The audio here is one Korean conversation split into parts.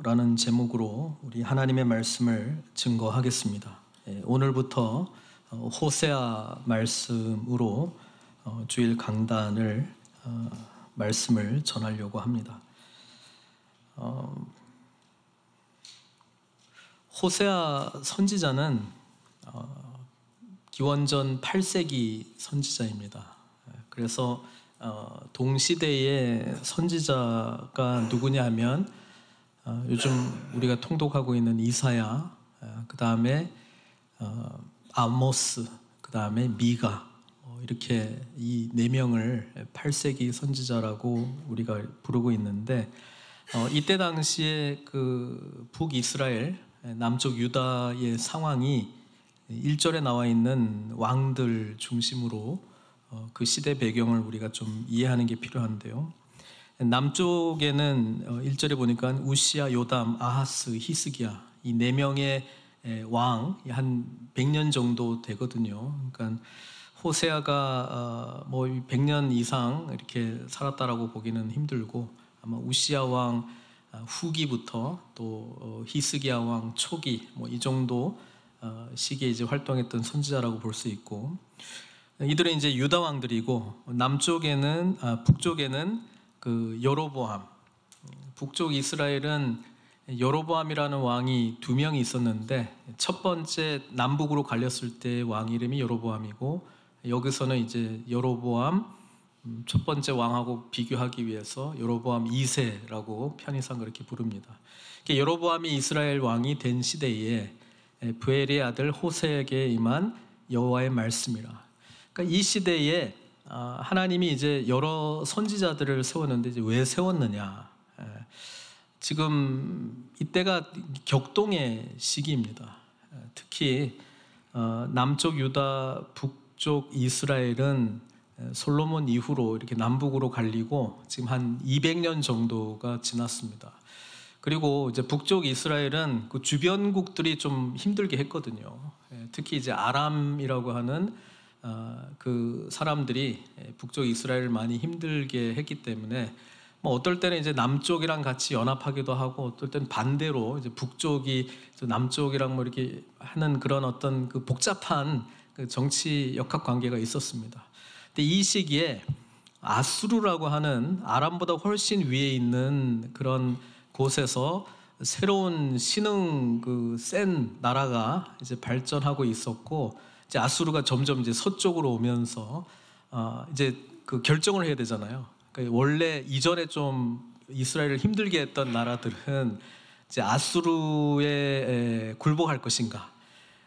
라는 제목으로 우리 하나님의 말씀을 증거하겠습니다. 오늘부터 호세아 말씀으로 주일 강단을 말씀을 전하려고 합니다. 호세아 선지자는 기원전 8세기 선지자입니다. 그래서 동시대의 선지자가 누구냐 하면 요즘 우리가 통독하고 있는 이사야, 그 다음에 아모스, 그 다음에 미가, 이렇게 이 네 명을 8세기 선지자라고 우리가 부르고 있는데, 이때 당시에 그 북이스라엘, 남쪽 유다의 상황이 1절에 나와 있는 왕들 중심으로 그 시대 배경을 우리가 좀 이해하는 게 필요한데요. 남쪽에는 1절에 보니까 우시야, 요담, 아하스, 히스기야, 이 네 명의 왕, 한 100년 정도 되거든요. 그러니까 호세아가 100년 이상 이렇게 살았다라고 보기는 힘들고, 아마 우시야 왕 후기부터 또 히스기야 왕 초기, 이 정도 시기에 이제 활동했던 선지자라고 볼 수 있고, 이들은 이제 유다 왕들이고, 북쪽에는 그 여로보암, 북쪽 이스라엘은 여로보암이라는 왕이 2명이 있었는데, 첫 번째 남북으로 갈렸을 때 왕 이름이 여로보암이고, 여기서는 이제 여로보암 첫 번째 왕하고 비교하기 위해서 여로보암 2세라고 편의상 그렇게 부릅니다. 여로보암이 이스라엘 왕이 된 시대에 브엘의 아들 호세에게 임한 여호와의 말씀이라. 그러니까 이 시대에 하나님이 이제 여러 선지자들을 세웠는데, 이제 왜 세웠느냐? 지금 이때가 격동의 시기입니다. 특히 남쪽 유다, 북쪽 이스라엘은 솔로몬 이후로 이렇게 남북으로 갈리고 지금 한 200년 정도가 지났습니다. 그리고 이제 북쪽 이스라엘은 그 주변국들이 좀 힘들게 했거든요. 특히 이제 아람이라고 하는 그 사람들이 북쪽 이스라엘을 많이 힘들게 했기 때문에, 어떨 때는 이제 남쪽이랑 같이 연합하기도 하고, 어떨 때는 반대로 이제 북쪽이 남쪽이랑 이렇게 하는 그런 어떤 그 복잡한 그 정치 역학 관계가 있었습니다. 근데 이 시기에 아수르라고 하는 아람보다 훨씬 위에 있는 그런 곳에서 새로운 신흥 그 센 나라가 이제 발전하고 있었고, 이제 아수르가 점점 이제 서쪽으로 오면서 이제 그 결정을 해야 되잖아요. 그러니까 원래 이전에 좀 이스라엘을 힘들게 했던 나라들은 이제 아수르에 굴복할 것인가,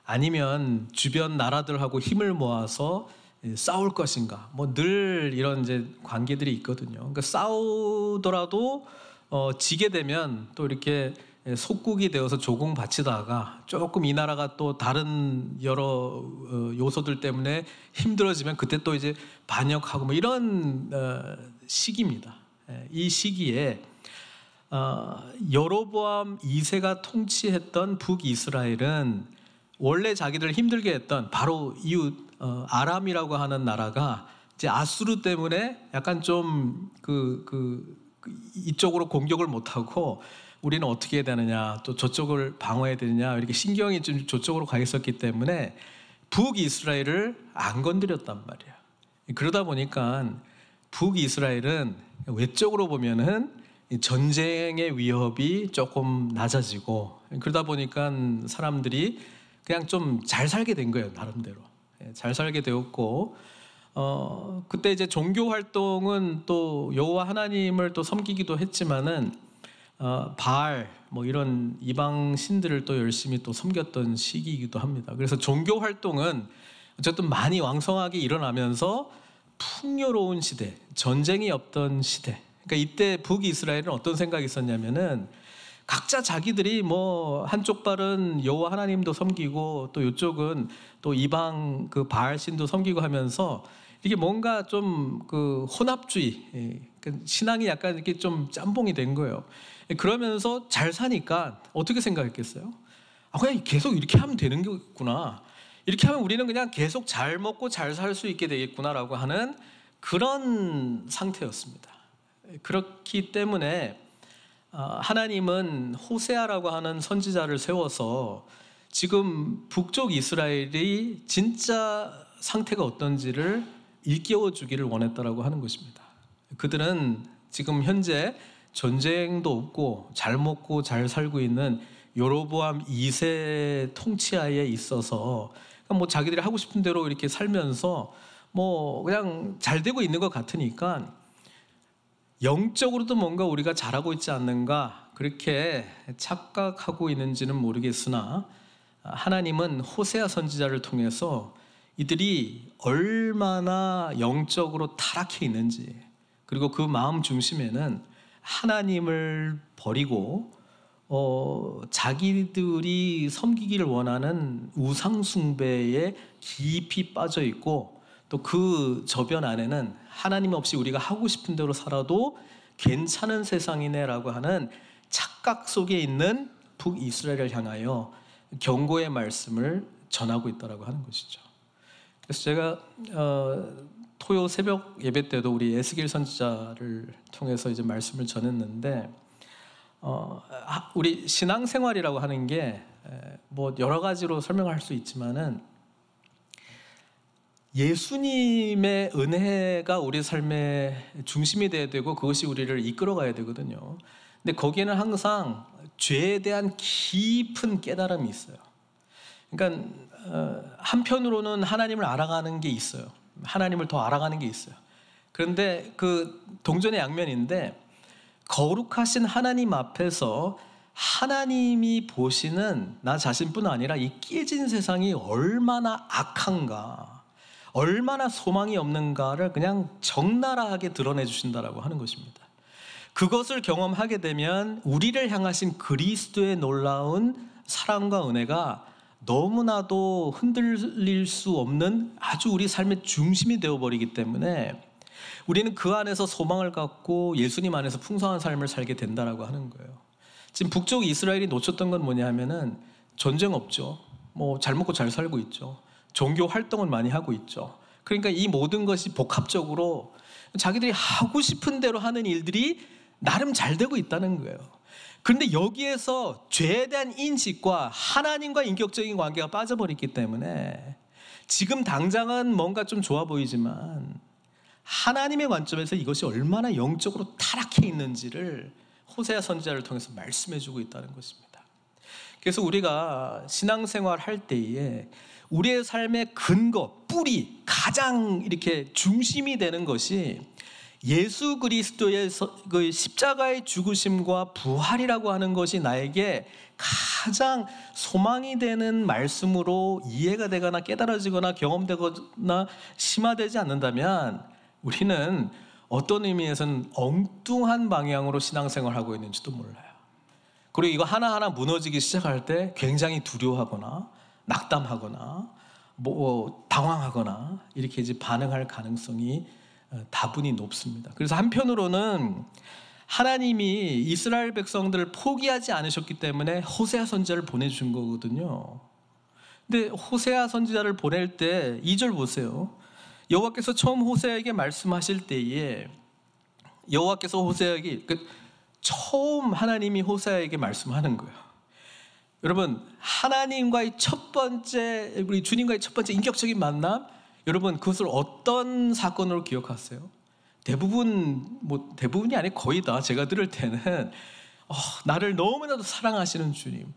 아니면 주변 나라들하고 힘을 모아서 싸울 것인가, 늘 이런 이제 관계들이 있거든요. 그러니까 싸우더라도 지게 되면 또 이렇게 속국이 되어서 조공바치다가 조금 이 나라가 또 다른 여러 요소들 때문에 힘들어지면 그때 또 이제 반역하고 이런 시기입니다. 이 시기에 여로보암 2세가 통치했던 북이스라엘은 원래 자기들을 힘들게 했던 바로 이웃 아람이라고 하는 나라가 이제 아수르 때문에 약간 좀 이쪽으로 공격을 못하고, 우리는 어떻게 해야 되느냐, 또 저쪽을 방어해야 되느냐, 이렇게 신경이 좀 저쪽으로 가 있었기 때문에 북이스라엘을 안 건드렸단 말이에요. 그러다 보니까 북이스라엘은 외적으로 보면은 전쟁의 위협이 조금 낮아지고, 그러다 보니까 사람들이 그냥 좀 잘 살게 된 거예요, 나름대로. 잘 살게 되었고, 그때 이제 종교 활동은 또 여호와 하나님을 또 섬기기도 했지만은 바알 이런 이방 신들을 또 열심히 또 섬겼던 시기이기도 합니다. 그래서 종교 활동은 어쨌든 많이 왕성하게 일어나면서 풍요로운 시대, 전쟁이 없던 시대. 그러니까 이때 북이스라엘은 어떤 생각이 있었냐면은, 각자 자기들이 한쪽 발은 여호와 하나님도 섬기고 또 이쪽은 또 이방 그 바알 신도 섬기고 하면서 이게 뭔가 좀 그 혼합주의, 신앙이 약간 이렇게 좀 짬뽕이 된 거예요. 그러면서 잘 사니까 어떻게 생각했겠어요? 그냥 계속 이렇게 하면 되는 거구나. 이렇게 하면 우리는 그냥 계속 잘 먹고 잘 살 수 있게 되겠구나라고 하는 그런 상태였습니다. 그렇기 때문에 하나님은 호세아라고 하는 선지자를 세워서 지금 북쪽 이스라엘이 진짜 상태가 어떤지를 일깨워 주기를 원했다라고 하는 것입니다. 그들은 지금 현재 전쟁도 없고 잘 먹고 잘 살고 있는 여로보암 2세 통치하에 있어서 뭐 자기들이 하고 싶은 대로 이렇게 살면서 뭐 그냥 잘 되고 있는 것 같으니까 영적으로도 뭔가 우리가 잘하고 있지 않는가 그렇게 착각하고 있는지는 모르겠으나 하나님은 호세아 선지자를 통해서 이들이 얼마나 영적으로 타락해 있는지, 그리고 그 마음 중심에는 하나님을 버리고 자기들이 섬기기를 원하는 우상 숭배에 깊이 빠져 있고, 또 그 저변 안에는 하나님 없이 우리가 하고 싶은 대로 살아도 괜찮은 세상이네라고 하는 착각 속에 있는 북이스라엘을 향하여 경고의 말씀을 전하고 있다라고 하는 것이죠. 그래서 제가 토요 새벽 예배 때도 우리 에스겔 선지자를 통해서 이제 말씀을 전했는데, 우리 신앙생활이라고 하는 게 뭐 여러 가지로 설명할 수 있지만은 예수님의 은혜가 우리 삶의 중심이 되어야 되고 그것이 우리를 이끌어가야 되거든요. 근데 거기에는 항상 죄에 대한 깊은 깨달음이 있어요. 그러니까 한편으로는 하나님을 알아가는 게 있어요. 하나님을 더 알아가는 게 있어요. 그런데 그 동전의 양면인데, 거룩하신 하나님 앞에서 하나님이 보시는 나 자신뿐 아니라 이 깨진 세상이 얼마나 악한가, 얼마나 소망이 없는가를 그냥 적나라하게 드러내 주신다라고 하는 것입니다. 그것을 경험하게 되면 우리를 향하신 그리스도의 놀라운 사랑과 은혜가 너무나도 흔들릴 수 없는 아주 우리 삶의 중심이 되어버리기 때문에 우리는 그 안에서 소망을 갖고 예수님 안에서 풍성한 삶을 살게 된다라고 하는 거예요. 지금 북쪽 이스라엘이 놓쳤던 건 뭐냐 하면은 전쟁 없죠. 뭐 잘 먹고 잘 살고 있죠. 종교 활동을 많이 하고 있죠. 그러니까 이 모든 것이 복합적으로 자기들이 하고 싶은 대로 하는 일들이 나름 잘 되고 있다는 거예요. 그런데 여기에서 죄에 대한 인식과 하나님과 인격적인 관계가 빠져버렸기 때문에 지금 당장은 뭔가 좀 좋아 보이지만 하나님의 관점에서 이것이 얼마나 영적으로 타락해 있는지를 호세아 선지자를 통해서 말씀해주고 있다는 것입니다. 그래서 우리가 신앙생활 할 때에 우리의 삶의 근거, 뿌리, 가장 이렇게 중심이 되는 것이 예수 그리스도의 그 십자가의 죽으심과 부활이라고 하는 것이 나에게 가장 소망이 되는 말씀으로 이해가 되거나 깨달아지거나 경험되거나 심화되지 않는다면 우리는 어떤 의미에서는 엉뚱한 방향으로 신앙생활을 하고 있는지도 몰라요. 그리고 이거 하나하나 무너지기 시작할 때 굉장히 두려워하거나 낙담하거나 뭐 당황하거나 이렇게 이제 반응할 가능성이 다분히 높습니다. 그래서 한편으로는 하나님이 이스라엘 백성들을 포기하지 않으셨기 때문에 호세아 선지자를 보내준 거거든요. 근데 호세아 선지자를 보낼 때 2절 보세요. 여호와께서 처음 호세아에게 말씀하실 때에 여호와께서 호세아에게 처음 하나님이 호세아에게 말씀하는 거예요. 여러분, 하나님과의 첫 번째, 우리 주님과의 첫 번째 인격적인 만남, 여러분 그것을 어떤 사건으로 기억하세요? 대부분이 아니고 거의 다 제가 들을 때는 나를 너무나도 사랑하시는 주님,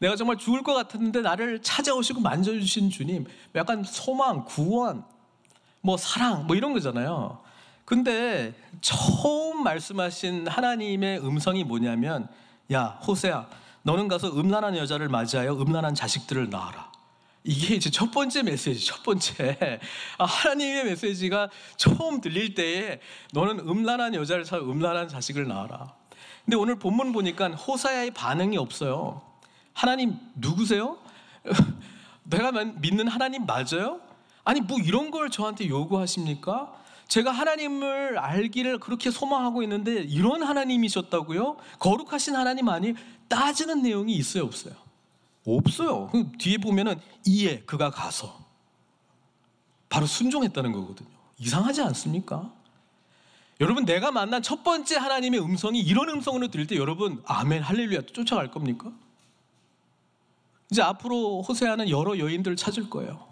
내가 정말 죽을 것 같았는데 나를 찾아오시고 만져주신 주님, 약간 소망, 구원, 뭐 사랑, 뭐 이런 거잖아요. 근데 처음 말씀하신 하나님의 음성이 뭐냐면, 야 호세아, 너는 가서 음란한 여자를 맞이하여 음란한 자식들을 낳아라. 이게 이제 첫 번째 메시지, 첫 번째 하나님의 메시지가 처음 들릴 때에 너는 음란한 여자를 찾아 음란한 자식을 낳아라. 근데 오늘 본문 보니까 호세아의 반응이 없어요. 하나님 누구세요? 내가 믿는 하나님 맞아요? 아니 뭐 이런 걸 저한테 요구하십니까? 제가 하나님을 알기를 그렇게 소망하고 있는데 이런 하나님이셨다고요? 거룩하신 하나님 아니? 따지는 내용이 있어요, 없어요? 없어요. 뒤에 보면은 이에 그가 가서 바로 순종했다는 거거든요. 이상하지 않습니까? 여러분, 내가 만난 첫 번째 하나님의 음성이 이런 음성으로 들릴 때 여러분 아멘 할렐루야 쫓아갈 겁니까? 이제 앞으로 호세아는 여러 여인들을 찾을 거예요.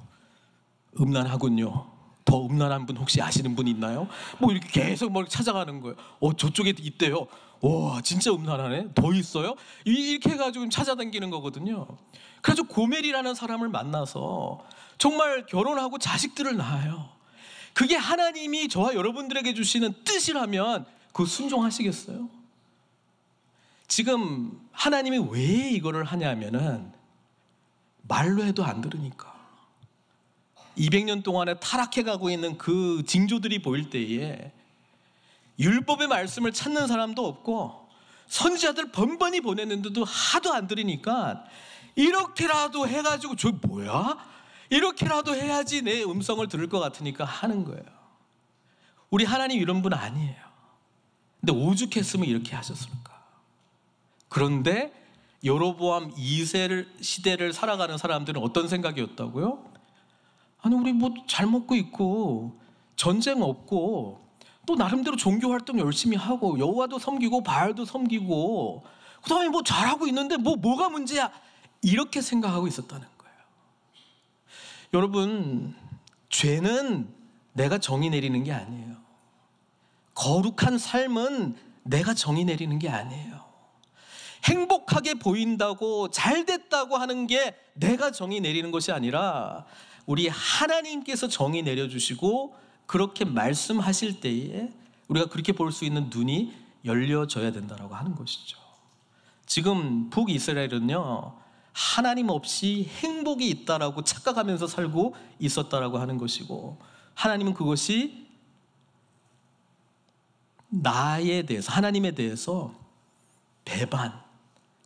음란하군요. 더 음란한 분 혹시 아시는 분 있나요? 뭐 이렇게 계속 뭐 찾아가는 거예요. 저쪽에 있대요. 와, 진짜 음란하네. 더 있어요? 이렇게 해가지고 찾아다니는 거거든요. 그래서 고멜이라는 사람을 만나서 정말 결혼하고 자식들을 낳아요. 그게 하나님이 저와 여러분들에게 주시는 뜻이라면 그거 순종하시겠어요? 지금 하나님이 왜 이거를 하냐면은 말로 해도 안 들으니까. 200년 동안에 타락해가고 있는 그 징조들이 보일 때에 율법의 말씀을 찾는 사람도 없고 선지자들 번번이 보냈는데도 하도 안 들으니까 이렇게라도 해가지고 저 뭐야? 이렇게라도 해야지 내 음성을 들을 것 같으니까 하는 거예요. 우리 하나님 이런 분 아니에요. 근데 오죽했으면 이렇게 하셨을까? 그런데 여로보암 2세 시대를 살아가는 사람들은 어떤 생각이었다고요? 아니, 우리 뭐 잘 먹고 있고 전쟁 없고 또 나름대로 종교 활동 열심히 하고 여호와도 섬기고 바알도 섬기고 그다음에 뭐 잘하고 있는데 뭐가 문제야? 이렇게 생각하고 있었다는 거예요. 여러분, 죄는 내가 정의 내리는 게 아니에요. 거룩한 삶은 내가 정의 내리는 게 아니에요. 행복하게 보인다고 잘 됐다고 하는 게 내가 정의 내리는 것이 아니라 우리 하나님께서 정의 내려주시고 그렇게 말씀하실 때에 우리가 그렇게 볼 수 있는 눈이 열려져야 된다고 하는 것이죠. 지금 북이스라엘은요, 하나님 없이 행복이 있다라고 착각하면서 살고 있었다라고 하는 것이고, 하나님은 그것이 나에 대해서, 하나님에 대해서 배반,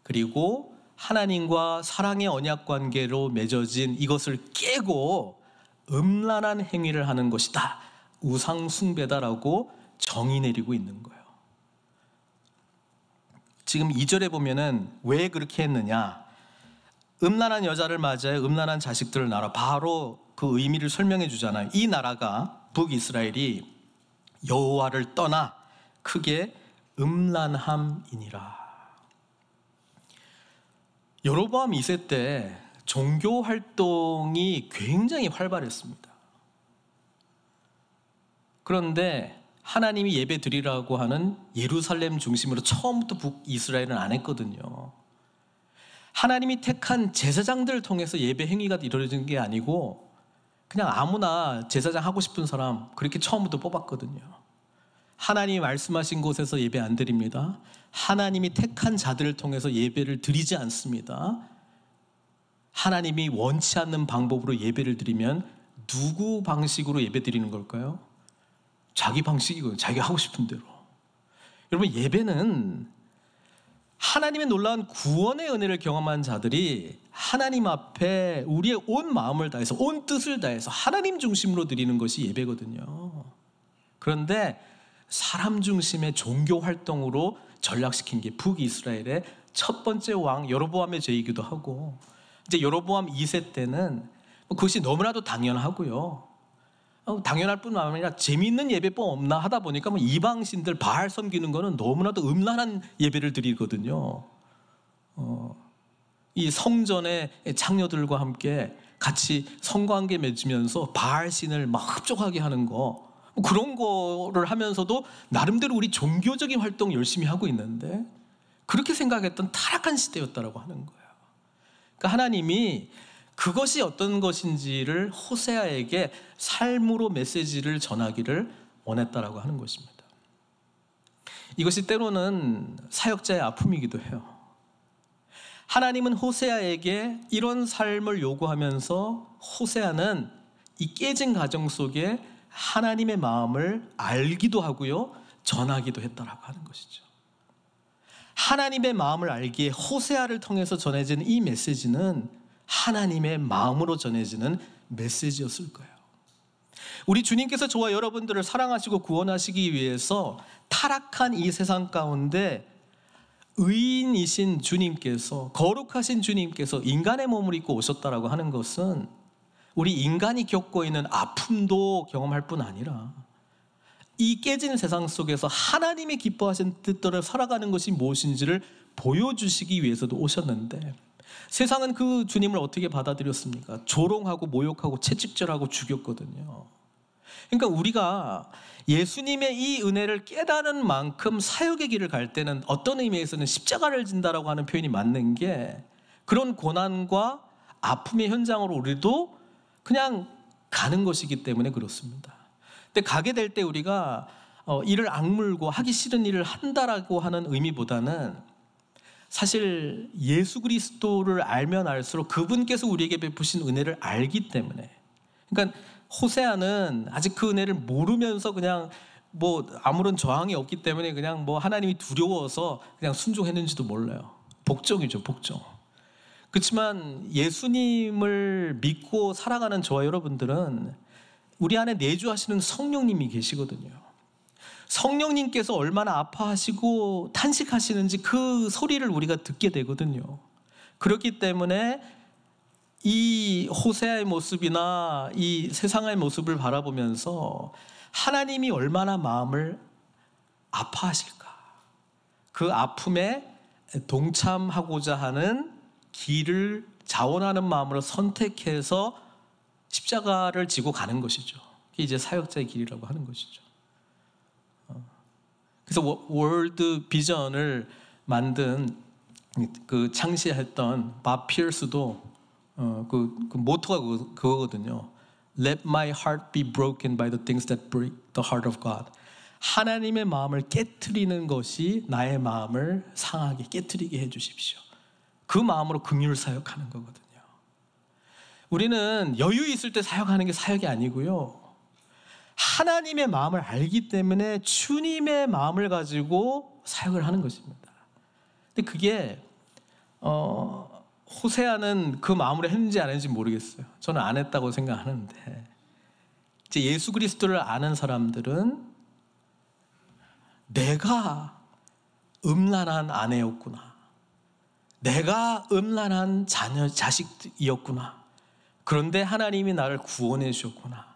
그리고 하나님과 사랑의 언약 관계로 맺어진 이것을 깨고 음란한 행위를 하는 것이다, 우상 숭배다라고 정의 내리고 있는 거예요. 지금 2절에 보면은 왜 그렇게 했느냐, 음란한 여자를 맞아야 음란한 자식들을 낳아, 바로 그 의미를 설명해 주잖아요. 이 나라가 북이스라엘이 여호와를 떠나 크게 음란함이니라. 여로보암 2세 때 종교 활동이 굉장히 활발했습니다. 그런데 하나님이 예배 드리라고 하는 예루살렘 중심으로 처음부터 북이스라엘은 안 했거든요. 하나님이 택한 제사장들을 통해서 예배 행위가 이루어진 게 아니고 그냥 아무나 제사장 하고 싶은 사람 그렇게 처음부터 뽑았거든요. 하나님이 말씀하신 곳에서 예배 안 드립니다. 하나님이 택한 자들을 통해서 예배를 드리지 않습니다. 하나님이 원치 않는 방법으로 예배를 드리면 누구 방식으로 예배 드리는 걸까요? 자기 방식이고요. 자기가 하고 싶은 대로. 여러분, 예배는 하나님의 놀라운 구원의 은혜를 경험한 자들이 하나님 앞에 우리의 온 마음을 다해서, 온 뜻을 다해서 하나님 중심으로 드리는 것이 예배거든요. 그런데 사람 중심의 종교 활동으로 전락시킨 게 북이스라엘의 첫 번째 왕 여로보암의 죄이기도 하고, 이제 여로보암 2세 때는 그것이 너무나도 당연하고요. 당연할 뿐만 아니라 재미있는 예배법 없나 하다 보니까 이방신들 바알 섬기는 거는 너무나도 음란한 예배를 드리거든요. 이 성전의 창녀들과 함께 같이 성관계 맺으면서 바알 신을 막 흡족하게 하는 거, 그런 거를 하면서도 나름대로 우리 종교적인 활동 열심히 하고 있는데 그렇게 생각했던 타락한 시대였다라고 하는 거예요. 그러니까 하나님이 그것이 어떤 것인지를 호세아에게 삶으로 메시지를 전하기를 원했다라고 하는 것입니다. 이것이 때로는 사역자의 아픔이기도 해요. 하나님은 호세아에게 이런 삶을 요구하면서 호세아는 이 깨진 가정 속에 하나님의 마음을 알기도 하고요, 전하기도 했다라고 하는 것이죠. 하나님의 마음을 알기에 호세아를 통해서 전해지는 이 메시지는 하나님의 마음으로 전해지는 메시지였을 거예요. 우리 주님께서 저와 여러분들을 사랑하시고 구원하시기 위해서 타락한 이 세상 가운데 의인이신 주님께서, 거룩하신 주님께서 인간의 몸을 입고 오셨다라고 하는 것은 우리 인간이 겪고 있는 아픔도 경험할 뿐 아니라 이 깨진 세상 속에서 하나님이 기뻐하신 뜻대로 살아가는 것이 무엇인지를 보여주시기 위해서도 오셨는데, 세상은 그 주님을 어떻게 받아들였습니까? 조롱하고 모욕하고 채찍질하고 죽였거든요. 그러니까 우리가 예수님의 이 은혜를 깨달은 만큼 사역의 길을 갈 때는 어떤 의미에서는 십자가를 진다라고 하는 표현이 맞는 게, 그런 고난과 아픔의 현장으로 우리도 그냥 가는 것이기 때문에 그렇습니다. 근데 가게 될 때 우리가 이를 악물고 하기 싫은 일을 한다라고 하는 의미보다는, 사실 예수 그리스도를 알면 알수록 그분께서 우리에게 베푸신 은혜를 알기 때문에, 그러니까 호세아는 아직 그 은혜를 모르면서 그냥 뭐 아무런 저항이 없기 때문에 그냥 뭐 하나님이 두려워서 그냥 순종했는지도 몰라요. 복종이죠, 복종. 그렇지만 예수님을 믿고 살아가는 저와 여러분들은 우리 안에 내주하시는 성령님이 계시거든요. 성령님께서 얼마나 아파하시고 탄식하시는지 그 소리를 우리가 듣게 되거든요. 그렇기 때문에 이 호세아의 모습이나 이 세상의 모습을 바라보면서 하나님이 얼마나 마음을 아파하실까, 그 아픔에 동참하고자 하는 길을 자원하는 마음으로 선택해서 십자가를 지고 가는 것이죠. 그게 이제 사역자의 길이라고 하는 것이죠. 그래서 월드 비전을 만든 그 창시했던 밥 피어스도 그 모토가 그거거든요. Let my heart be broken by the things that break the heart of God. 하나님의 마음을 깨트리는 것이 나의 마음을 상하게 깨트리게 해주십시오. 그 마음으로 긍휼 사역하는 거거든요. 우리는 여유 있을 때 사역하는 게 사역이 아니고요, 하나님의 마음을 알기 때문에 주님의 마음을 가지고 사역을 하는 것입니다. 근데 그게 호세아는 그 마음으로 했는지 안 했는지 모르겠어요. 저는 안 했다고 생각하는데, 이제 예수 그리스도를 아는 사람들은 내가 음란한 아내였구나, 내가 음란한 자식이었구나, 그런데 하나님이 나를 구원해 주셨구나,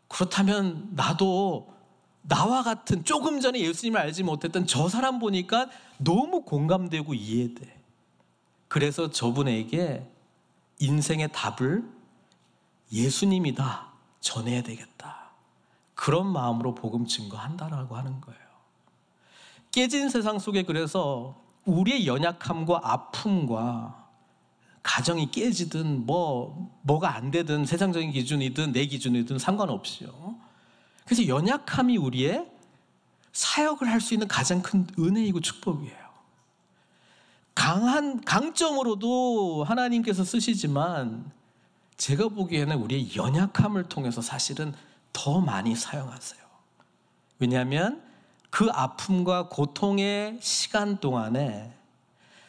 그렇다면 나도 나와 같은, 조금 전에 예수님을 알지 못했던 저 사람 보니까 너무 공감되고 이해돼. 그래서 저분에게 인생의 답을 예수님이다 전해야 되겠다, 그런 마음으로 복음 증거한다라고 하는 거예요. 깨진 세상 속에 그래서 우리의 연약함과 아픔과 가정이 깨지든 뭐가 안 되든 세상적인 기준이든 내 기준이든 상관없이요, 그래서 연약함이 우리의 사역을 할 수 있는 가장 큰 은혜이고 축복이에요. 강점으로도 하나님께서 쓰시지만 제가 보기에는 우리의 연약함을 통해서 사실은 더 많이 사용하세요. 왜냐하면 그 아픔과 고통의 시간 동안에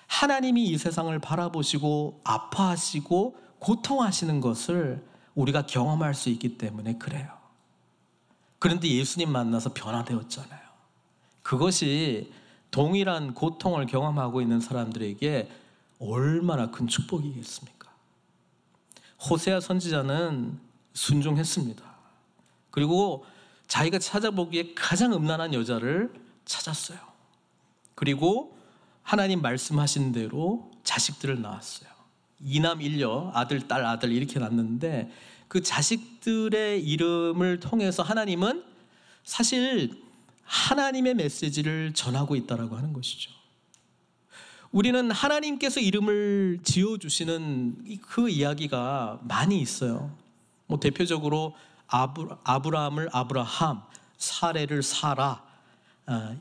하나님이 이 세상을 바라보시고 아파하시고 고통하시는 것을 우리가 경험할 수 있기 때문에 그래요. 그런데 예수님 만나서 변화되었잖아요. 그것이 동일한 고통을 경험하고 있는 사람들에게 얼마나 큰 축복이겠습니까? 호세아 선지자는 순종했습니다. 그리고 자기가 찾아보기에 가장 음란한 여자를 찾았어요. 그리고 하나님 말씀하신 대로 자식들을 낳았어요. 이남 일녀, 아들, 딸, 아들 이렇게 낳았는데, 그 자식들의 이름을 통해서 하나님은 사실 하나님의 메시지를 전하고 있다라고 하는 것이죠. 우리는 하나님께서 이름을 지어주시는 그 이야기가 많이 있어요. 뭐 대표적으로 아브라함을 아브라함, 사레를 사라,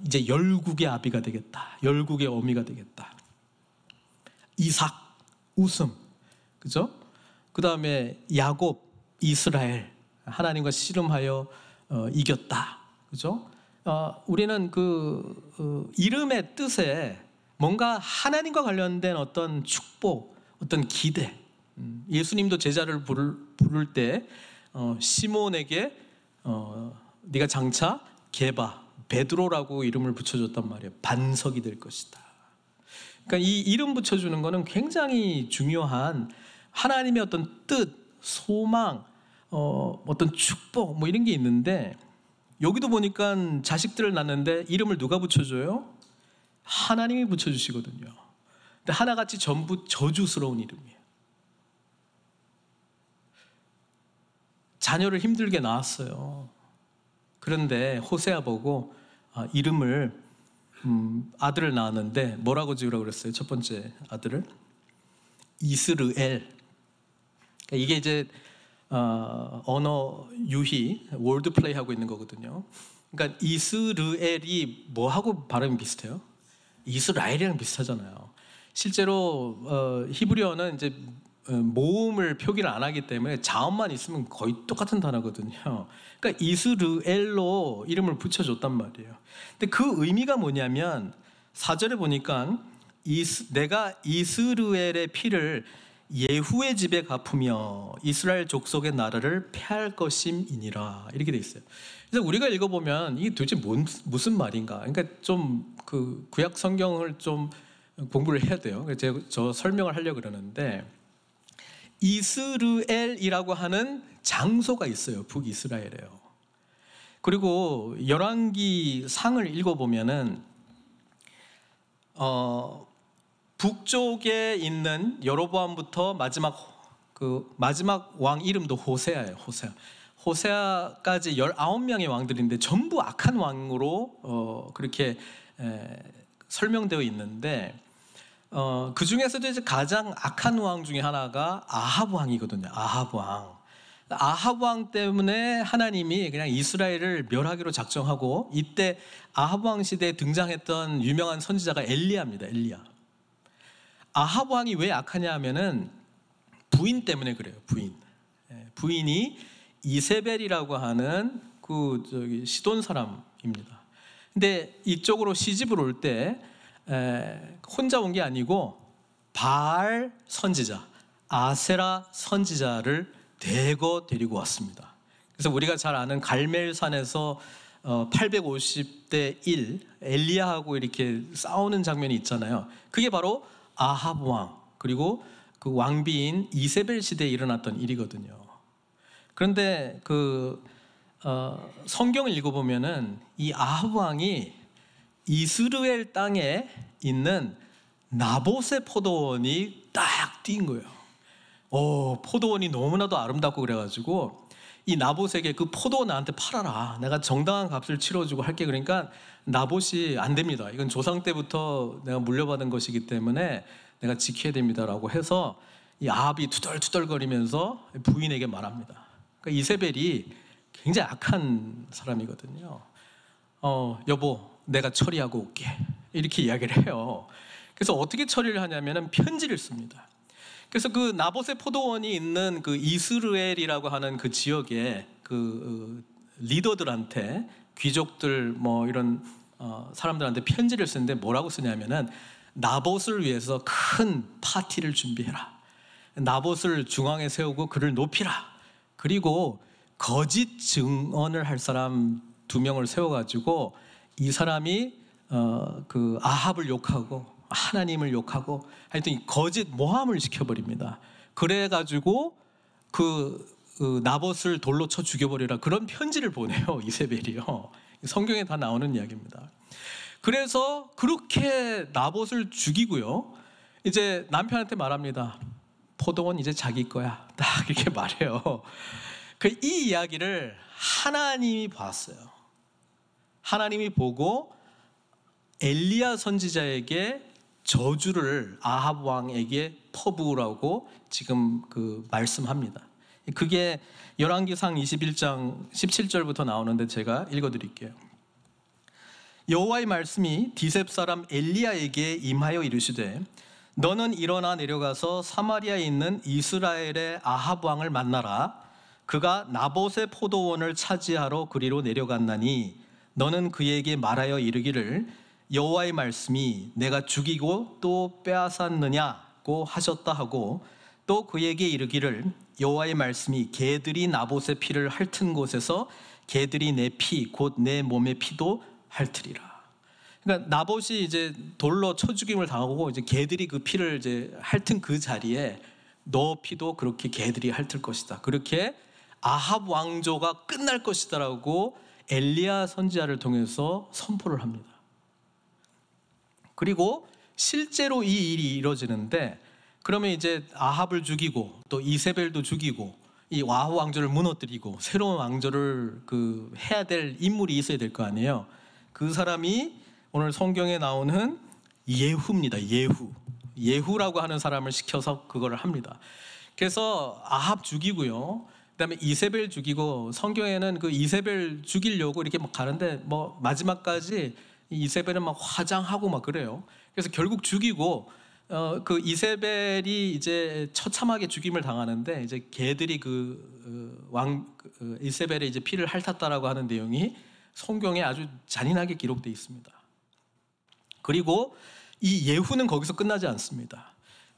이제 열국의 아비가 되겠다, 열국의 어미가 되겠다. 이삭, 웃음, 그죠? 그 다음에 야곱, 이스라엘, 하나님과 씨름하여 이겼다, 그죠? 우리는 그 이름의 뜻에 뭔가 하나님과 관련된 어떤 축복, 어떤 기대. 예수님도 제자를 부를 때 시몬에게 네가 장차 게바, 베드로라고 이름을 붙여줬단 말이에요. 반석이 될 것이다. 그러니까 이 이름 붙여주는 거는 굉장히 중요한 하나님의 어떤 뜻, 소망, 어떤 축복 뭐 이런 게 있는데, 여기도 보니까 자식들을 낳는데 이름을 누가 붙여줘요? 하나님이 붙여주시거든요. 근데 하나같이 전부 저주스러운 이름이에요. 자녀를 힘들게 낳았어요. 그런데 호세아 보고 이름을 아들을 낳았는데 뭐라고 지으라고 그랬어요? 첫 번째 아들을 이스르엘. 그러니까 이게 이제 언어 유희, 월드 플레이 하고 있는 거거든요. 그러니까 이스르엘이 뭐하고 발음이 비슷해요? 이스라엘이랑 비슷하잖아요. 실제로 히브리어는 이제 모음을 표기를 안 하기 때문에 자음만 있으면 거의 똑같은 단어거든요. 그러니까 이스르엘로 이름을 붙여줬단 말이에요. 근데 그 의미가 뭐냐면 4절에 보니까 내가 이스르엘의 피를 예후의 집에 갚으며 이스라엘 족속의 나라를 패할 것임이니라, 이렇게 돼 있어요. 그래서 우리가 읽어보면 이게 도대체 무슨 말인가? 그러니까 좀 그 구약 성경을 좀 공부를 해야 돼요. 그래서 제가 저 설명을 하려고 그러는데, 이스르엘이라고 하는 장소가 있어요. 북이스라엘에요. 그리고 열왕기 상을 읽어보면은 북쪽에 있는 여로보암부터 마지막 왕 이름도 호세아예요. 호세아까지 19명의 왕들인데 전부 악한 왕으로 그렇게 설명되어 있는데, 그 중에서도 이제 가장 악한 왕 중에 하나가 아합 왕이거든요. 아합 왕 때문에 하나님이 그냥 이스라엘을 멸하기로 작정하고, 이때 아합 왕 시대에 등장했던 유명한 선지자가 엘리야입니다. 엘리야. 아합 왕이 왜 악하냐 하면은 부인 때문에 그래요. 부인이 이세벨이라고 하는 시돈 사람입니다. 근데 이쪽으로 시집을 올 때 혼자 온 게 아니고 바알 선지자, 아세라 선지자를 대거 데리고 왔습니다. 그래서 우리가 잘 아는 갈멜산에서 850대 1 엘리야하고 이렇게 싸우는 장면이 있잖아요. 그게 바로 아합 왕, 그리고 그 왕비인 이세벨 시대에 일어났던 일이거든요. 그런데 성경을 읽어보면은 이 아합 왕이 이스라엘 땅에 있는 나봇의 포도원이 딱 띈 거예요. 포도원이 너무나도 아름답고 그래가지고 이 나봇에게 그 포도원 나한테 팔아라, 내가 정당한 값을 치러주고 할게. 그러니까 나봇이 안 됩니다. 이건 조상 때부터 내가 물려받은 것이기 때문에 내가 지켜야 됩니다라고 해서 이 아합이 투덜투덜거리면서 부인에게 말합니다. 그러니까 이세벨이 굉장히 악한 사람이거든요. 여보, 내가 처리하고 올게, 이렇게 이야기를 해요. 그래서 어떻게 처리를 하냐면은 편지를 씁니다. 그래서 그 나봇의 포도원이 있는 그 이스르엘이라고 하는 그 지역에 그 리더들한테, 귀족들 뭐 이런 사람들한테 편지를 쓰는데 뭐라고 쓰냐면은 나봇을 위해서 큰 파티를 준비해라, 나봇을 중앙에 세우고 그를 높이라, 그리고 거짓 증언을 할 사람 2명을 세워가지고 이 사람이 그 아합을 욕하고 하나님을 욕하고 하여튼 거짓 모함을 시켜버립니다. 그래가지고 그 나봇을 돌로 쳐 죽여버리라, 그런 편지를 보내요, 이세벨이요. 성경에 다 나오는 이야기입니다. 그래서 그렇게 나봇을 죽이고요, 이제 남편한테 말합니다. 포도원 이제 자기 거야, 딱 이렇게 말해요. 이 이야기를 하나님이 봤어요. 하나님이 보고 엘리야 선지자에게 저주를 아합 왕에게 퍼부으라고 지금 말씀합니다. 그게 열왕기상 21장 17절부터 나오는데 제가 읽어드릴게요. 여호와의 말씀이 디셉 사람 엘리야에게 임하여 이르시되, 너는 일어나 내려가서 사마리아에 있는 이스라엘의 아합 왕을 만나라. 그가 나봇의 포도원을 차지하러 그리로 내려갔나니 너는 그에게 말하여 이르기를, 여호와의 말씀이 내가 죽이고 또 빼앗았느냐고 하셨다 하고, 또 그에게 이르기를, 여호와의 말씀이 개들이 나봇의 피를 핥은 곳에서 개들이 내 피 곧 내 몸의 피도 핥으리라. 그러니까 나봇이 이제 돌로 쳐 죽임을 당하고 이제 개들이 그 피를 이제 핥은 그 자리에 너 피도 그렇게 개들이 핥을 것이다, 그렇게 아합 왕조가 끝날 것이다라고 엘리야 선지자를 통해서 선포를 합니다. 그리고 실제로 이 일이 이루어지는데, 그러면 이제 아합을 죽이고 또 이세벨도 죽이고 이 아합 왕조를 무너뜨리고 새로운 왕조를 해야 될 인물이 있어야 될 거 아니에요. 그 사람이 오늘 성경에 나오는 예후입니다. 예후라고 하는 사람을 시켜서 그걸 합니다. 그래서 아합 죽이고요, 그다음에 이세벨 죽이고, 성경에는 그 이세벨 죽이려고 이렇게 막 가는데 뭐 마지막까지 이세벨은 막 화장하고 막 그래요. 그래서 결국 죽이고, 그 이세벨이 이제 처참하게 죽임을 당하는데, 이제 개들이 이세벨의 이제 피를 핥았다라고 하는 내용이 성경에 아주 잔인하게 기록되어 있습니다. 그리고 이 예후는 거기서 끝나지 않습니다.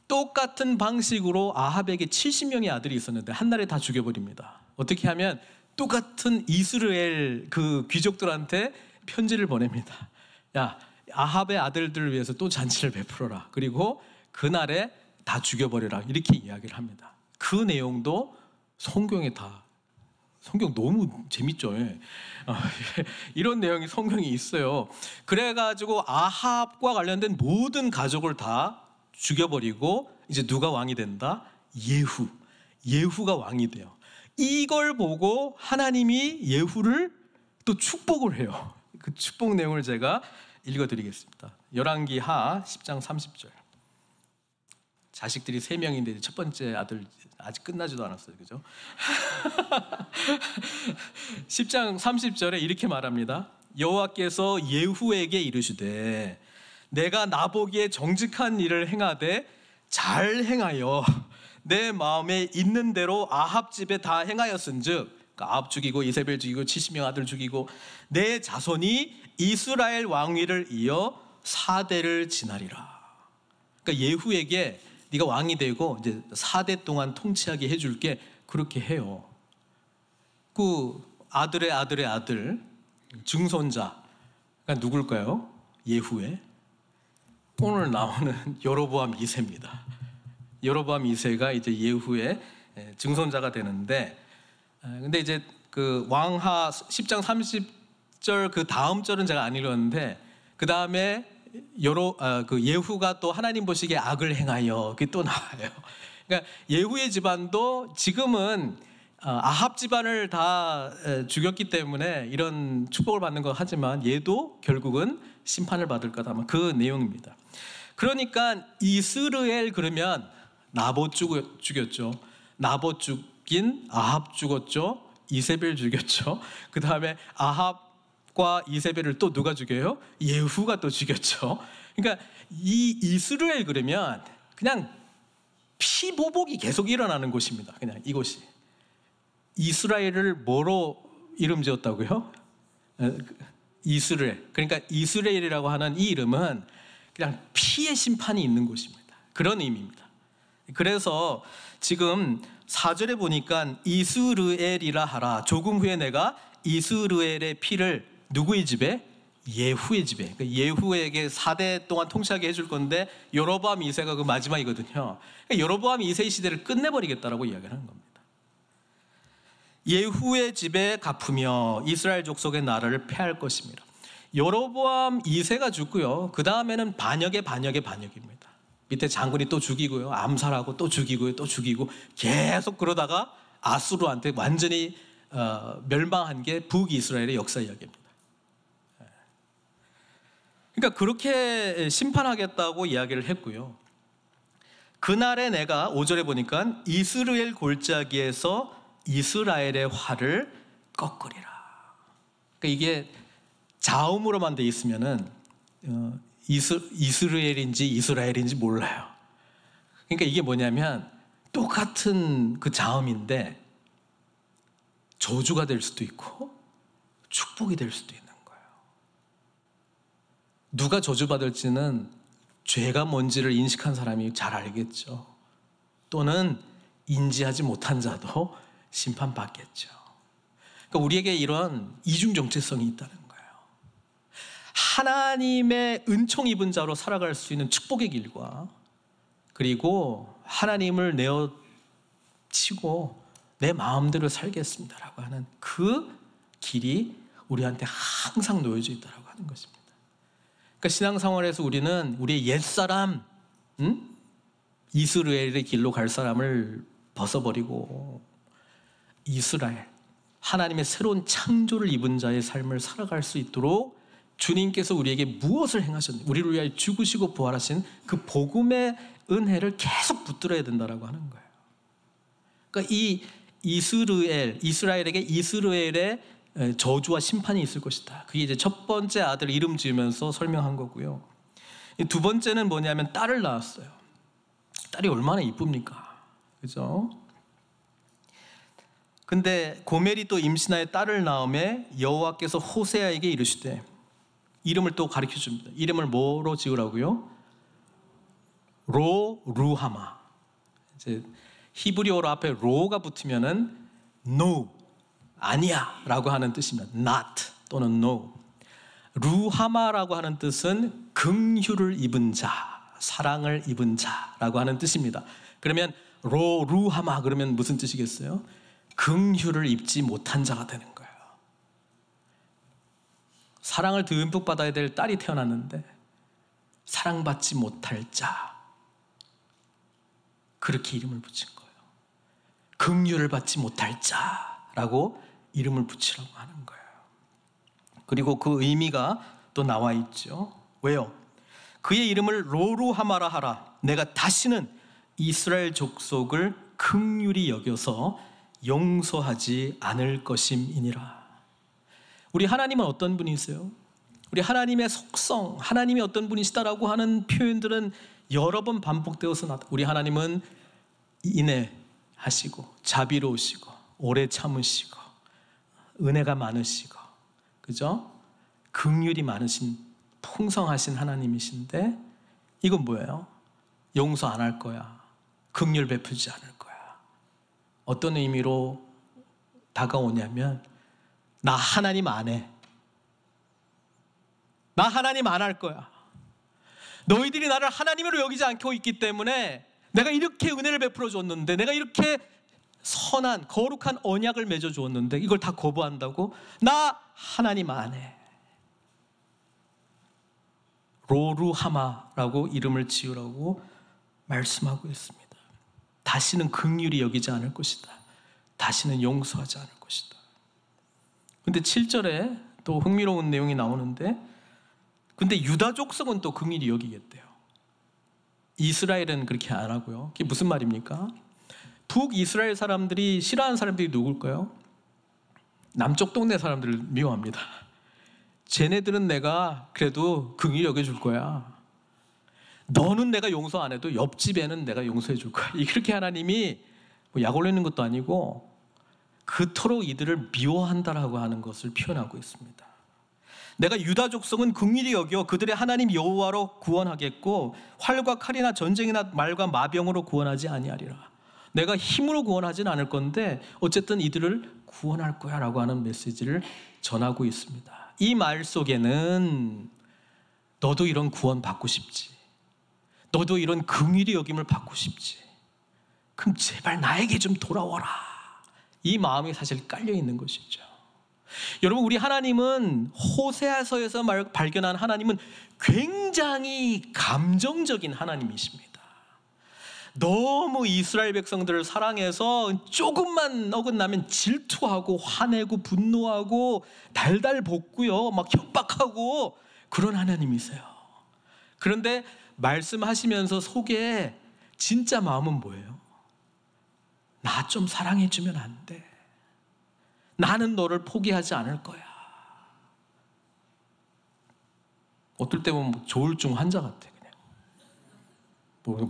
똑같은 방식으로 아합에게 70명의 아들이 있었는데 한날에 다 죽여버립니다. 어떻게 하면 똑같은 이스라엘 그 귀족들한테 편지를 보냅니다. 야, 아합의 아들들을 위해서 또 잔치를 베풀어라. 그리고 그날에 다 죽여버려라. 이렇게 이야기를 합니다. 그 내용도 성경에 다, 성경 너무 재밌죠. 이런 내용이 성경에 있어요. 그래가지고 아합과 관련된 모든 가족을 다 죽여버리고 이제 누가 왕이 된다? 예후가 왕이 돼요. 이걸 보고 하나님이 예후를 또 축복을 해요. 그 축복 내용을 제가 읽어드리겠습니다. 열왕기하 10장 30절. 자식들이 3명인데 첫 번째 아들 아직 끝나지도 않았어요. 그죠? 10장 30절에 이렇게 말합니다. 여호와께서 예후에게 이르시되 내가 나보기에 정직한 일을 행하되 잘 행하여 내 마음에 있는 대로 아합 집에 다 행하였은즉, 아합 죽이고 이세벨 죽이고 70명 아들 죽이고 내 자손이 이스라엘 왕위를 이어 4대를 지나리라. 그러니까 예후에게 네가 왕이 되고 이제 4대 동안 통치하게 해줄게, 그렇게 해요. 그 아들의 아들의 아들, 증손자가 누굴까요? 예후의 오늘 나오는 여로보암 2세입니다. 여로보암 2세가 이제 예후의 증손자가 되는데, 근데 이제 그 왕하 10장 30절 그 다음 절은 제가 안 읽었는데, 그 다음에 그 예후가 또 하나님 보시기에 악을 행하여, 그게 또 나와요. 그러니까 예후의 집안도 지금은 아합 집안을 다 죽였기 때문에 이런 축복을 받는 거 하지만, 얘도 결국은 심판을 받을 거다, 그 내용입니다. 그러니까 이스라엘 그러면 나봇 죽였죠. 나봇 죽인 아합 죽었죠. 이세벨 죽였죠. 그 다음에 아합과 이세벨을 또 누가 죽여요? 예후가 또 죽였죠. 그러니까 이 이스라엘 그러면 그냥 피보복이 계속 일어나는 곳입니다. 그냥 이곳이. 이스라엘을 뭐로 이름 지었다고요? 이스라엘. 그러니까 이스라엘이라고 하는 이 이름은 그냥 피의 심판이 있는 곳입니다. 그런 의미입니다. 그래서 지금 4절에 보니까 이스라엘이라 하라. 조금 후에 내가 이스라엘의 피를 누구의 집에? 예후의 집에. 예후에게 4대 동안 통치하게 해줄 건데, 여로보암 2세가 그 마지막이거든요. 여로보암 2세의 시대를 끝내버리겠다라고 이야기를 하는 겁니다. 예후의 집에 갚으며 이스라엘 족속의 나라를 폐할 것입니다. 여로보암 2세가 죽고요, 그 다음에는 반역의 반역입니다. 밑에 장군이 또 죽이고요, 암살하고 또 죽이고요, 또 죽이고, 계속 그러다가 아수르한테 완전히 멸망한 게 북이스라엘의 역사 이야기입니다. 그러니까 그렇게 심판하겠다고 이야기를 했고요. 그날에 내가 5절에 보니까 이스라엘 골짜기에서 이스라엘의 활을 꺾으리라. 그러니까 이게 자음으로만 돼 있으면은 이스라엘인지 이스라엘인지 몰라요. 그러니까 이게 뭐냐면 똑같은 그 자음인데 저주가 될 수도 있고 축복이 될 수도 있는 거예요. 누가 저주받을지는 죄가 뭔지를 인식한 사람이 잘 알겠죠. 또는 인지하지 못한 자도 심판받겠죠. 그러니까 우리에게 이런 이중 정체성이 있다는 거예요. 하나님의 은총 입은 자로 살아갈 수 있는 축복의 길과, 그리고 하나님을 내어치고 내 마음대로 살겠습니다라고 하는 그 길이 우리한테 항상 놓여져 있다라고 하는 것입니다. 그러니까 신앙생활에서 우리는 우리의 옛사람, 이스라엘의 길로 갈 사람을 벗어버리고 이스라엘, 하나님의 새로운 창조를 입은 자의 삶을 살아갈 수 있도록 주님께서 우리에게 무엇을 행하셨는지, 우리를 위하여 죽으시고 부활하신 그 복음의 은혜를 계속 붙들어야 된다라고 하는 거예요. 그러니까 이 이스라엘에게 이스라엘의 저주와 심판이 있을 것이다. 그게 이제 첫 번째 아들 이름 지으면서 설명한 거고요. 두 번째는 뭐냐면 딸을 낳았어요. 딸이 얼마나 이쁩니까? 그죠? 근데 고멜이 또 임신하여 딸을 낳음에 여호와께서 호세아에게 이르시되, 이름을 또 가르쳐 줍니다. 이름을 뭐로 지으라고요? 로루하마. 이제 히브리어로 앞에 로가 붙으면은 no, 아니야 라고 하는 뜻입니다. not 또는 no. 루하마라고 하는 뜻은 긍휼을 입은 자, 사랑을 입은 자라고 하는 뜻입니다. 그러면 로루하마 그러면 무슨 뜻이겠어요? 긍휼을 입지 못한 자가 되는 거예요. 사랑을 듬뿍 받아야 될 딸이 태어났는데 사랑받지 못할 자, 그렇게 이름을 붙인 거예요. 긍휼을 받지 못할 자라고 이름을 붙이라고 하는 거예요. 그리고 그 의미가 또 나와 있죠. 왜요? 그의 이름을 로루하마라 하라. 내가 다시는 이스라엘 족속을 긍휼히 여겨서 용서하지 않을 것임이니라. 우리 하나님은 어떤 분이세요? 우리 하나님의 속성, 하나님이 어떤 분이시다라고 하는 표현들은 여러 번 반복되어서 나타납니다. 우리 하나님은 인내하시고 자비로우시고 오래 참으시고 은혜가 많으시고, 그죠? 긍휼이 많으신 풍성하신 하나님이신데, 이건 뭐예요? 용서 안 할 거야, 긍휼 베푸지 않을 거야. 어떤 의미로 다가오냐면, 나 하나님 안 해. 나 하나님 안 할 거야. 너희들이 나를 하나님으로 여기지 않고 있기 때문에 내가 이렇게 은혜를 베풀어 줬는데, 내가 이렇게 선한 거룩한 언약을 맺어 주었는데 이걸 다 거부한다고? 나 하나님 안 해. 로루하마라고 이름을 지으라고 말씀하고 있습니다. 다시는 긍휼히 여기지 않을 것이다. 다시는 용서하지 않을 것이다. 근데 7절에 또 흥미로운 내용이 나오는데, 근데 유다 족속은 또 긍휼히 여기겠대요. 이스라엘은 그렇게 안 하고요. 그게 무슨 말입니까? 북이스라엘 사람들이 싫어하는 사람들이 누굴까요? 남쪽 동네 사람들을 미워합니다. 쟤네들은 내가 그래도 긍휼히 여겨줄 거야. 너는 내가 용서 안 해도 옆집에는 내가 용서해 줄 거야. 이렇게 하나님이 약 올리는 것도 아니고 그토록 이들을 미워한다라고 하는 것을 표현하고 있습니다. 내가 유다 족속은 긍휼히 여겨 그들의 하나님 여호와로 구원하겠고 활과 칼이나 전쟁이나 말과 마병으로 구원하지 아니하리라. 내가 힘으로 구원하지는 않을 건데 어쨌든 이들을 구원할 거야 라고 하는 메시지를 전하고 있습니다. 이 말 속에는 너도 이런 구원 받고 싶지, 너도 이런 긍휼히 여김을 받고 싶지, 그럼 제발 나에게 좀 돌아와라, 이 마음이 사실 깔려 있는 것이죠. 여러분, 우리 하나님은, 호세아서에서 발견한 하나님은 굉장히 감정적인 하나님이십니다. 너무 이스라엘 백성들을 사랑해서 조금만 어긋나면 질투하고 화내고 분노하고 달달 볶고요, 막 협박하고 그런 하나님이세요. 그런데 말씀하시면서 속에 진짜 마음은 뭐예요? 나 좀 사랑해주면 안 돼. 나는 너를 포기하지 않을 거야. 어떨 때 보면 조울증 환자 같아. 그냥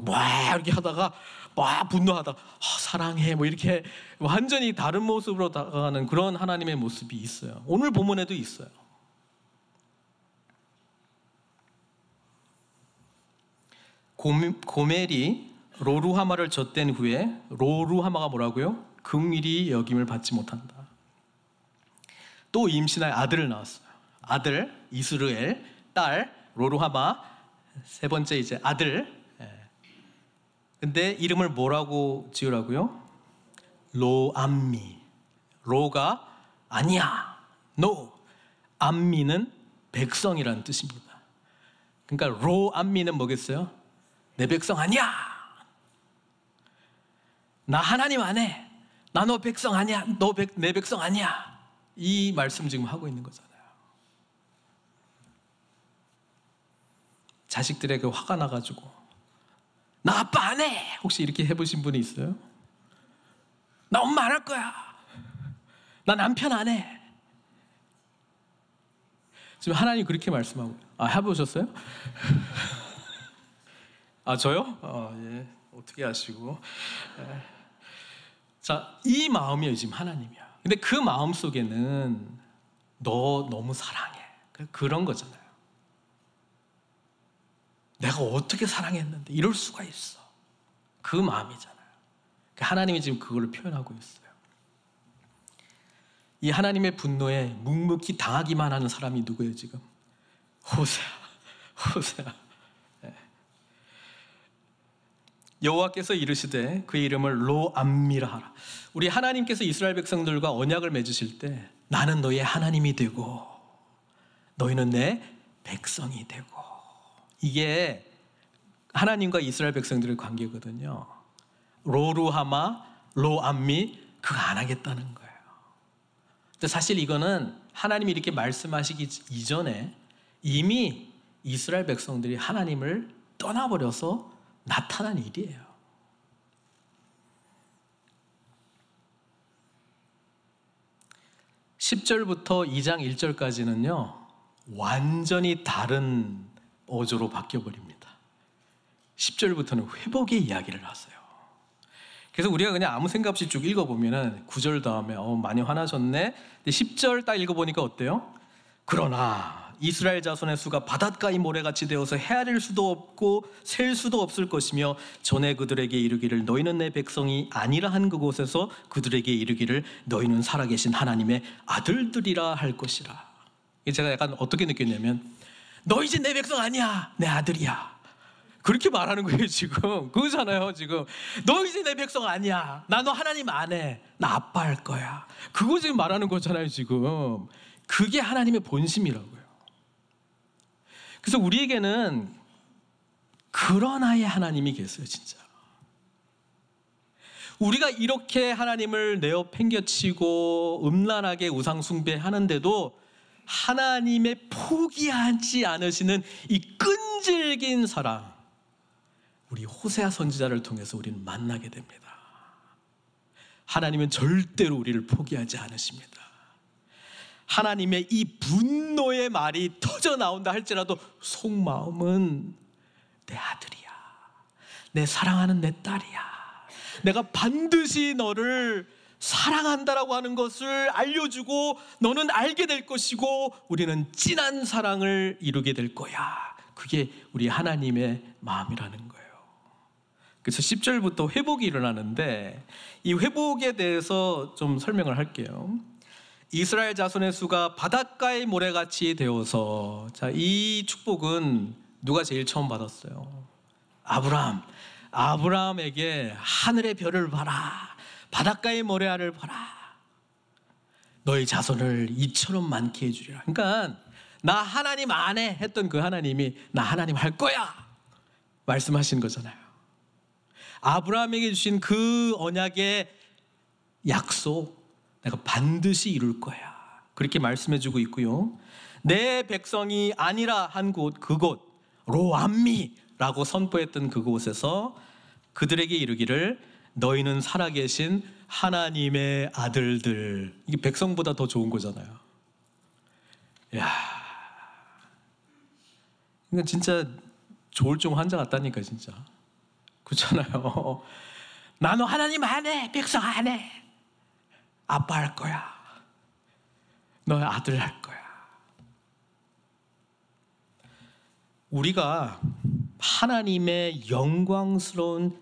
막 이렇게 하다가 막 분노하다가 사랑해 뭐 이렇게 완전히 다른 모습으로 다가가는 그런 하나님의 모습이 있어요. 오늘 본문에도 있어요. 고멜이 로루하마를 젖댄 후에, 로루하마가 뭐라고요? 긍휼히 여김을 받지 못한다. 또 임신할 아들을 낳았어요. 아들 이스라엘, 딸 로루하마, 세 번째 이제 아들. 근데 이름을 뭐라고 지으라고요? 로암미. 로가 아니야, no. 암미는 백성이라는 뜻입니다. 그러니까 로 암미는 뭐겠어요? 내 백성 아니야. 나 하나님 안 해. 나 너 백성 아니야. 내 백성 아니야. 이 말씀 지금 하고 있는 거잖아요. 자식들에게 화가 나가지고 나 아빠 안 해. 혹시 이렇게 해보신 분이 있어요? 나 엄마 안 할 거야. 나 남편 안 해. 지금 하나님 그렇게 말씀하고. 해보셨어요? 저요? 예. 어떻게 아시고? 예. 자, 이 마음이에요 지금 하나님이야. 근데 그 마음 속에는 너 너무 사랑해. 그런 거잖아요. 내가 어떻게 사랑했는데 이럴 수가 있어. 그 마음이잖아요. 하나님이 지금 그걸 표현하고 있어요. 이 하나님의 분노에 묵묵히 당하기만 하는 사람이 누구예요 지금? 호세아. 여호와께서 이르시되 그의 이름을 로암미라 하라. 우리 하나님께서 이스라엘 백성들과 언약을 맺으실 때 나는 너의 하나님이 되고 너희는 내 백성이 되고, 이게 하나님과 이스라엘 백성들의 관계거든요. 로루하마 로암미 그거 안 하겠다는 거예요. 근데 사실 이거는 하나님이 이렇게 말씀하시기 이전에 이미 이스라엘 백성들이 하나님을 떠나버려서 나타난 일이에요. (10절부터) 2장 1절까지는요 완전히 다른 어조로 바뀌어버립니다. 10절부터는 회복의 이야기를 하세요. 그래서 우리가 그냥 아무 생각 없이 쭉 읽어보면 9절 다음에 많이 화나셨네. 근데 10절 딱 읽어보니까 어때요? 그러나 이스라엘 자손의 수가 바닷가의 모래같이 되어서 헤아릴 수도 없고 셀 수도 없을 것이며 전에 그들에게 이르기를 너희는 내 백성이 아니라 한 그곳에서 그들에게 이르기를 너희는 살아계신 하나님의 아들들이라 할 것이라. 제가 약간 어떻게 느꼈냐면 너 이제 내 백성 아니야. 내 아들이야. 그렇게 말하는 거예요 지금. 그거잖아요 지금. 너 이제 내 백성 아니야. 나 너 하나님 안 해. 나 아빠 할 거야. 그거 지금 말하는 거잖아요 지금. 그게 하나님의 본심이라고요. 그래서 우리에게는 그런 아이의 하나님이 계세요 진짜. 우리가 이렇게 하나님을 내어 팽개치고 음란하게 우상 숭배하는데도 하나님의 포기하지 않으시는 이 끈질긴 사랑, 우리 호세아 선지자를 통해서 우리는 만나게 됩니다. 하나님은 절대로 우리를 포기하지 않으십니다. 하나님의 이 분노의 말이 터져 나온다 할지라도 속마음은 내 아들이야. 내 사랑하는 내 딸이야. 내가 반드시 너를 사랑한다라고 하는 것을 알려주고 너는 알게 될 것이고 우리는 진한 사랑을 이루게 될 거야. 그게 우리 하나님의 마음이라는 거예요. 그래서 10절부터 회복이 일어나는데 이 회복에 대해서 좀 설명을 할게요. 이스라엘 자손의 수가 바닷가의 모래같이 되어서, 자, 이 축복은 누가 제일 처음 받았어요? 아브라함에게 하늘의 별을 봐라, 바닷가의 모래알을 봐라, 너희 자손을 이처럼 많게 해주리라. 그러니까 나 하나님 안 해 했던 그 하나님이 나 하나님 할 거야 말씀하신 거잖아요. 아브라함에게 주신 그 언약의 약속 내가 반드시 이룰 거야 그렇게 말씀해주고 있고요. 내 백성이 아니라 한 곳, 그곳 로암미라고 선포했던 그곳에서 그들에게 이르기를 너희는 살아계신 하나님의 아들들. 이게 백성보다 더 좋은 거잖아요. 이야, 그러니까 진짜 조울증 환자 같다니까 진짜. 그렇잖아요. 나 너 하나님 안 해, 백성 안 해. 아빠 할 거야. 너의 아들 할 거야. 우리가 하나님의 영광스러운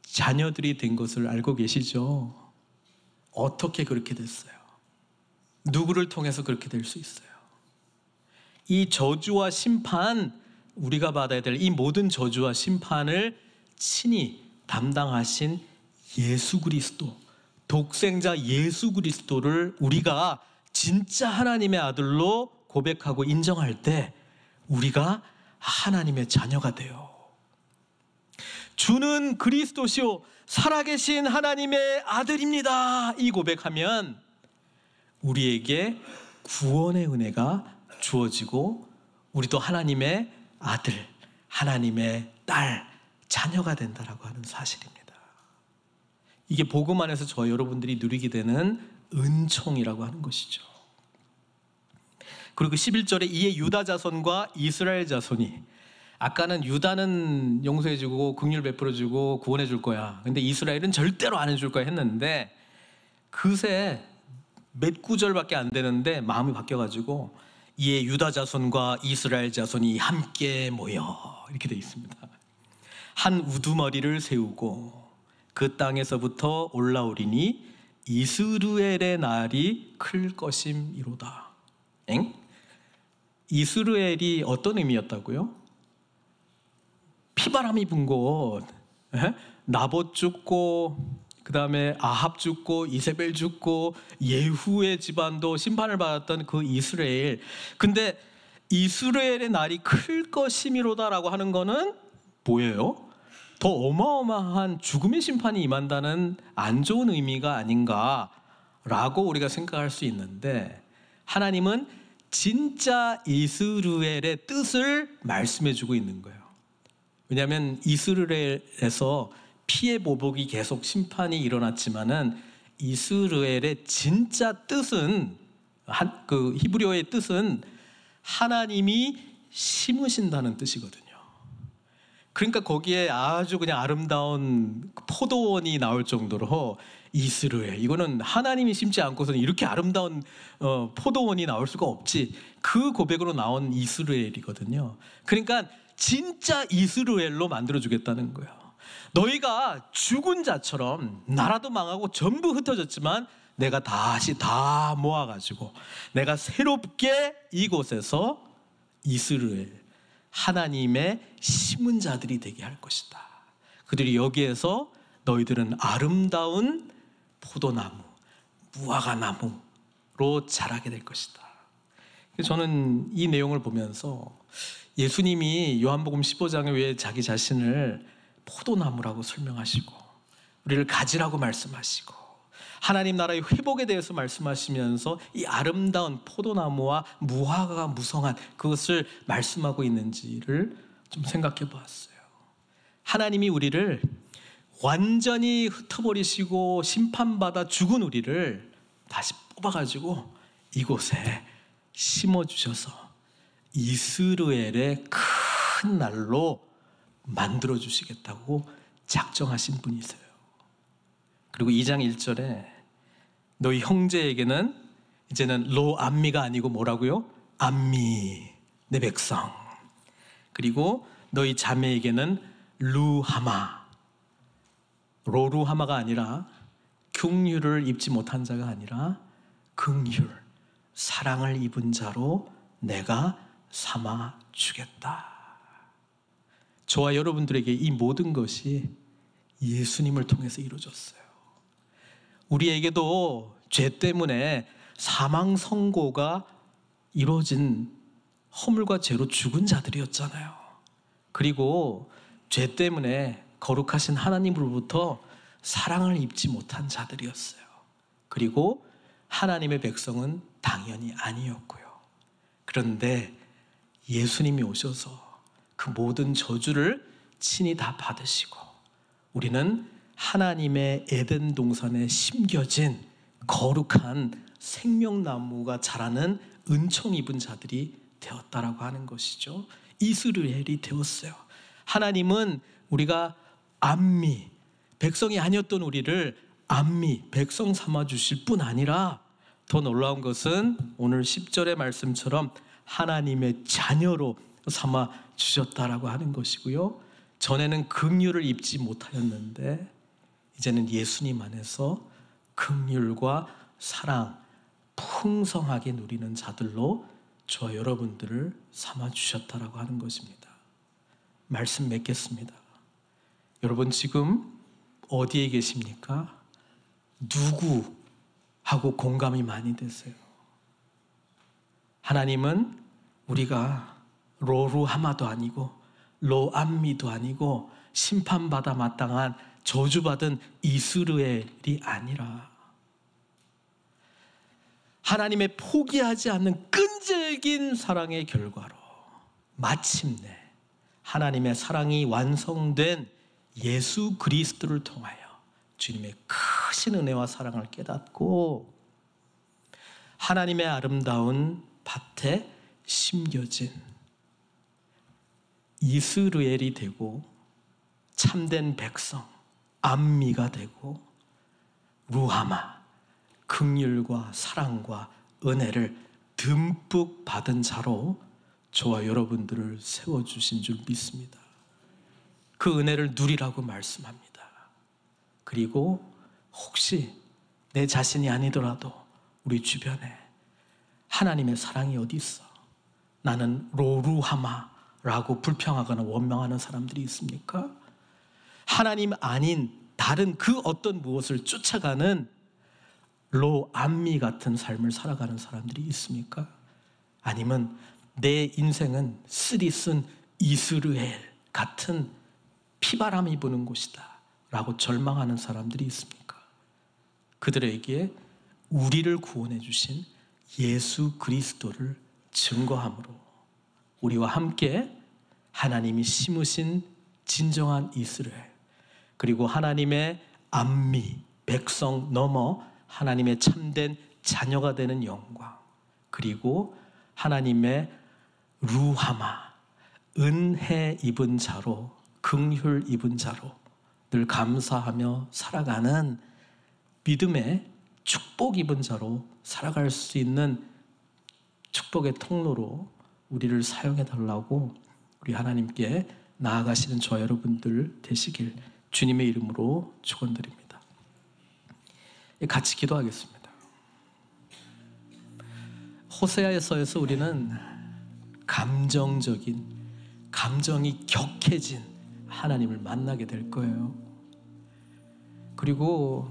자녀들이 된 것을 알고 계시죠? 어떻게 그렇게 됐어요? 누구를 통해서 그렇게 될 수 있어요? 이 저주와 심판, 우리가 받아야 될 이 모든 저주와 심판을 친히 담당하신 예수 그리스도, 독생자 예수 그리스도를 우리가 진짜 하나님의 아들로 고백하고 인정할 때 우리가 하나님의 자녀가 돼요. 주는 그리스도시요 살아계신 하나님의 아들입니다. 이 고백하면 우리에게 구원의 은혜가 주어지고 우리도 하나님의 아들, 하나님의 딸, 자녀가 된다라고 하는 사실입니다. 이게 복음 안에서 저와 여러분들이 누리게 되는 은총이라고 하는 것이죠. 그리고 11절에 이에 유다 자손과 이스라엘 자손이, 아까는 유다는 용서해주고 긍휼 베풀어주고 구원해줄 거야, 근데 이스라엘은 절대로 안 해줄 거야 했는데 그새 몇 구절밖에 안 되는데 마음이 바뀌어가지고 이에 유다 자손과 이스라엘 자손이 함께 모여 이렇게 되어 있습니다. 한 우두머리를 세우고 그 땅에서부터 올라오리니 이스루엘의 날이 클 것임이로다. 엥? 이스루엘이 어떤 의미였다고요? 피바람이 분 곳, 나봇 죽고 그 다음에 아합 죽고 이세벨 죽고 예후의 집안도 심판을 받았던 그 이스라엘. 근데 이스라엘의 날이 클 것이미로다라고 하는 거는 뭐예요? 더 어마어마한 죽음의 심판이 임한다는 안 좋은 의미가 아닌가라고 우리가 생각할 수 있는데, 하나님은 진짜 이스라엘의 뜻을 말씀해 주고 있는 거예요. 왜냐하면 이스라엘에서 피해 보복이 계속 심판이 일어났지만은 이스라엘의 진짜 뜻은, 그 히브리어의 뜻은 하나님이 심으신다는 뜻이거든요. 그러니까 거기에 아주 그냥 아름다운 포도원이 나올 정도로 이스라엘, 이거는 하나님이 심지 않고서는 이렇게 아름다운 포도원이 나올 수가 없지, 그 고백으로 나온 이스라엘이거든요. 그러니까 진짜 이스라엘로 만들어주겠다는 거예요. 너희가 죽은 자처럼 나라도 망하고 전부 흩어졌지만 내가 다시 다 모아가지고 내가 새롭게 이곳에서 이스라엘, 하나님의 심은 자들이 되게 할 것이다. 그들이 여기에서 너희들은 아름다운 포도나무, 무화과나무로 자라게 될 것이다. 저는 이 내용을 보면서 예수님이 요한복음 15장에 왜 자기 자신을 포도나무라고 설명하시고 우리를 가지라고 말씀하시고 하나님 나라의 회복에 대해서 말씀하시면서 이 아름다운 포도나무와 무화과가 무성한 그것을 말씀하고 있는지를 좀 생각해 보았어요. 하나님이 우리를 완전히 흩어버리시고 심판받아 죽은 우리를 다시 뽑아가지고 이곳에 심어주셔서 이스라엘의 큰 날로 만들어주시겠다고 작정하신 분이세요. 그리고 2장 1절에 너희 형제에게는 이제는 로암미가 아니고 뭐라고요? 암미, 내 백성. 그리고 너희 자매에게는 루하마, 로루하마가 아니라 긍휼을 입지 못한 자가 아니라 긍휼, 사랑을 입은 자로 내가 삼아 주겠다. 저와 여러분들에게 이 모든 것이 예수님을 통해서 이루어졌어요. 우리에게도 죄 때문에 사망 선고가 이루어진 허물과 죄로 죽은 자들이었잖아요. 그리고 죄 때문에 거룩하신 하나님으로부터 사랑을 입지 못한 자들이었어요. 그리고 하나님의 백성은 당연히 아니었고요. 그런데 예수님이 오셔서 그 모든 저주를 친히 다 받으시고 우리는 하나님의 에덴 동산에 심겨진 거룩한 생명나무가 자라는 은총 입은 자들이 되었다라고 하는 것이죠. 이스라엘이 되었어요. 하나님은 우리가 암미, 백성이 아니었던 우리를 암미, 백성 삼아 주실 뿐 아니라 더 놀라운 것은 오늘 10절의 말씀처럼 하나님의 자녀로 삼아 주셨다라고 하는 것이고요. 전에는 긍휼을 입지 못하였는데 이제는 예수님 안에서 긍휼과 사랑 풍성하게 누리는 자들로 저와 여러분들을 삼아 주셨다라고 하는 것입니다. 말씀 맺겠습니다. 여러분 지금 어디에 계십니까? 누구하고 공감이 많이 되세요? 하나님은 우리가 로루하마도 아니고 로암미도 아니고 심판받아 마땅한 저주받은 이스라엘이 아니라 하나님의 포기하지 않는 끈질긴 사랑의 결과로 마침내 하나님의 사랑이 완성된 예수 그리스도를 통하여 주님의 크신 은혜와 사랑을 깨닫고 하나님의 아름다운 밭에 심겨진 이스라엘이 되고 참된 백성 암미가 되고 루하마 긍휼과 사랑과 은혜를 듬뿍 받은 자로 저와 여러분들을 세워주신 줄 믿습니다. 그 은혜를 누리라고 말씀합니다. 그리고 혹시 내 자신이 아니더라도 우리 주변에 하나님의 사랑이 어디 있어? 나는 로루하마라고 불평하거나 원망하는 사람들이 있습니까? 하나님 아닌 다른 그 어떤 무엇을 쫓아가는 로암미 같은 삶을 살아가는 사람들이 있습니까? 아니면 내 인생은 쓰디쓴 이스라엘 같은 피바람이 부는 곳이다 라고 절망하는 사람들이 있습니까? 그들에게 우리를 구원해 주신 예수 그리스도를 증거함으로 우리와 함께 하나님이 심으신 진정한 이스라엘, 그리고 하나님의 암미 백성 넘어 하나님의 참된 자녀가 되는 영광, 그리고 하나님의 루하마 은혜 입은 자로, 긍휼 입은 자로 늘 감사하며 살아가는 믿음의 축복 입은 자로 살아갈 수 있는 축복의 통로로 우리를 사용해 달라고 우리 하나님께 나아가시는 저와 여러분들 되시길 주님의 이름으로 축원드립니다. 같이 기도하겠습니다. 호세아서에서 우리는 감정적인, 감정이 격해진 하나님을 만나게 될 거예요. 그리고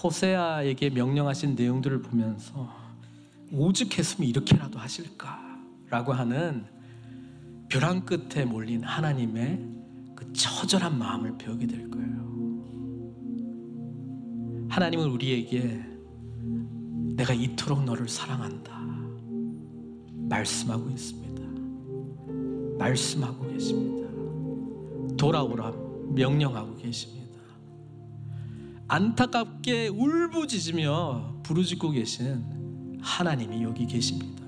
호세아에게 명령하신 내용들을 보면서 오직 했으면 이렇게라도 하실까라고 하는 벼랑 끝에 몰린 하나님의 그 처절한 마음을 배우게 될 거예요. 하나님은 우리에게 내가 이토록 너를 사랑한다 말씀하고 있습니다. 말씀하고 계십니다. 돌아오라 명령하고 계십니다. 안타깝게 울부짖으며 부르짖고 계신 하나님이 여기 계십니다.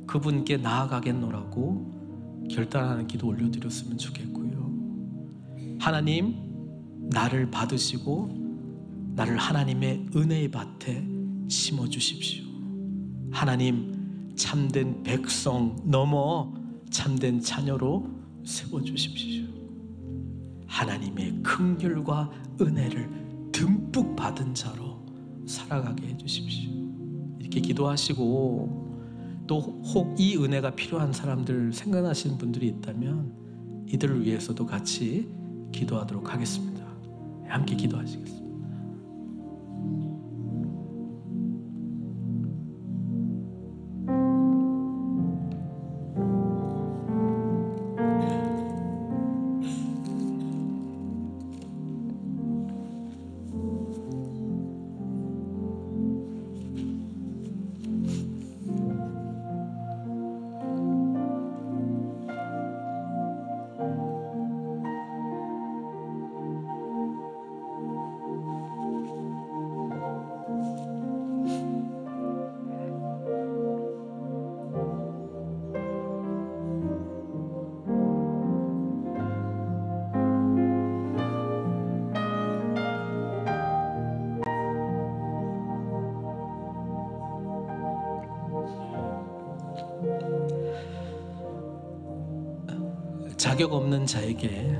그분께 나아가겠노라고 결단하는 기도 올려드렸으면 좋겠고요. 하나님, 나를 받으시고 나를 하나님의 은혜의 밭에 심어주십시오. 하나님, 참된 백성 넘어 참된 자녀로 세워주십시오. 하나님의 긍휼과 은혜를 듬뿍 받은 자로 살아가게 해주십시오. 이렇게 기도하시고 또 혹 이 은혜가 필요한 사람들 생각나시는 분들이 있다면 이들을 위해서도 같이 기도하도록 하겠습니다. 함께 기도하시겠습니다. 자격 없는 자에게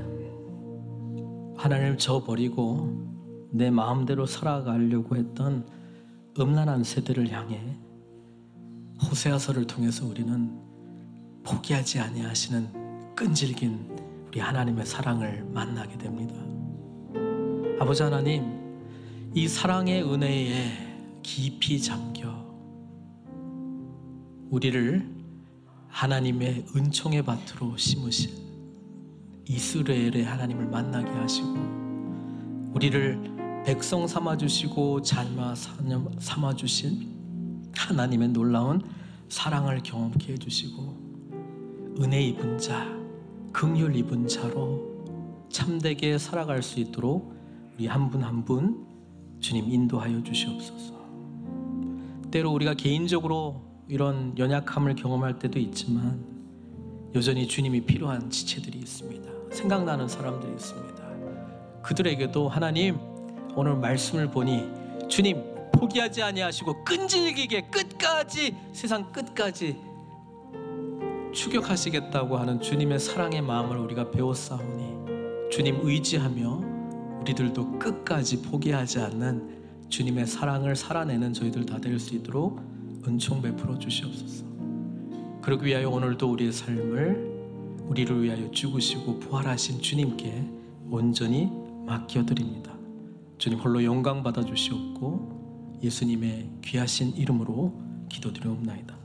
하나님을 저버리고 내 마음대로 살아가려고 했던 음란한 세대를 향해 호세아서를 통해서 우리는 포기하지 아니하시는 끈질긴 우리 하나님의 사랑을 만나게 됩니다. 아버지 하나님, 이 사랑의 은혜에 깊이 잠겨 우리를 하나님의 은총의 밭으로 심으신 이스라엘의 하나님을 만나게 하시고 우리를 백성 삼아주시고 자녀 삼아주신 하나님의 놀라운 사랑을 경험케 해주시고 은혜 입은 자, 긍휼 입은 자로 참되게 살아갈 수 있도록 우리 한 분 한 분 주님 인도하여 주시옵소서. 때로 우리가 개인적으로 이런 연약함을 경험할 때도 있지만 여전히 주님이 필요한 지체들이 있습니다. 생각나는 사람들이 있습니다. 그들에게도 하나님 오늘 말씀을 보니 주님 포기하지 아니하시고 끈질기게 끝까지 세상 끝까지 추격하시겠다고 하는 주님의 사랑의 마음을 우리가 배웠사오니 주님 의지하며 우리들도 끝까지 포기하지 않는 주님의 사랑을 살아내는 저희들 다 될 수 있도록 은총 베풀어 주시옵소서. 그러기 위하여 오늘도 우리의 삶을 우리를 위하여 죽으시고 부활하신 주님께 온전히 맡겨드립니다. 주님 홀로 영광 받아 주시옵고 예수님의 귀하신 이름으로 기도드리옵나이다.